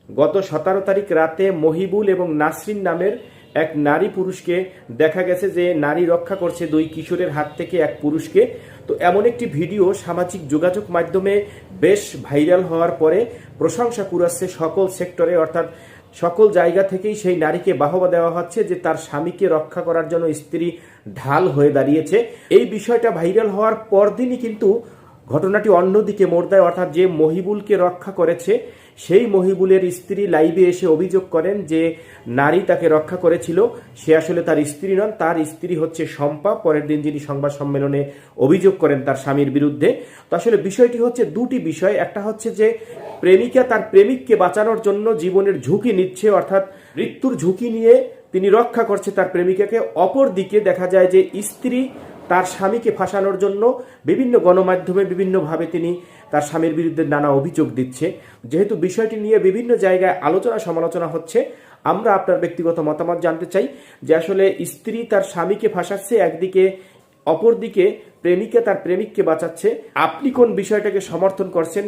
গত 17 তারিখ রাতে মহিবুল এবং নাসরিন নামের এক নারী পুরুষকে দেখা গেছে যে নারী রক্ষা করছে দুই কিশোরের হাত থেকে এক পুরুষকে। তো এমন একটি ভিডিও সামাজিক যোগাযোগ মাধ্যমে বেশ ভাইরাল হওয়ার পরে প্রশংসা কুড়াচ্ছে সকল সেক্টরে, অর্থাৎ সকল জায়গা থেকেই সেই নারীকে বাহবা দেওয়া হচ্ছে যে তার স্বামীকে রক্ষা করার জন্য স্ত্রী ঢাল হয়ে দাঁড়িয়েছে। এই বিষয়টা ভাইরাল হওয়ার পরদিনই কিন্তু ঘটনাটি অন্যদিকে মোড় দেয়, অর্থাৎ যে মহিবুলকে রক্ষা করেছে সেই মহিবুলের স্ত্রী লাইভে এসে অভিযোগ করেন যে নারী তাকে রক্ষা করেছিল, সে আসলে তার স্ত্রী নন, তার স্ত্রী হচ্ছে শম্পা। পরের দিন যিনি সংবাদ সম্মেলনে অভিযোগ করেন তার স্বামীর বিরুদ্ধে। তো আসলে বিষয়টি হচ্ছে দুটি বিষয়, একটা হচ্ছে যে প্রেমিকা তার প্রেমিককে বাঁচানোর জন্য জীবনের ঝুঁকি নিচ্ছে, অর্থাৎ মৃত্যুর ঝুঁকি নিয়ে তিনি রক্ষা করছে তার প্রেমিকাকে। অপর দিকে দেখা যায় যে স্ত্রী তার স্বামীকে ফাঁসানোর জন্য বিভিন্ন গণমাধ্যমে বিভিন্নভাবে তিনি তার স্বামীর বিরুদ্ধে নানা অভিযোগ দিচ্ছে। যেহেতু বিষয়টি নিয়ে বিভিন্ন জায়গায় আলোচনা সমালোচনা হচ্ছে, আমরা আপনার ব্যক্তিগত মতামত জানতে চাই যে আসলে স্ত্রী তার স্বামীকে ফাঁসাচ্ছে একদিকে, অপরদিকে প্রেমিকা তার প্রেমিককে বাঁচাচ্ছে। আপনি কোন বিষয়টাকে সমর্থন করছেন?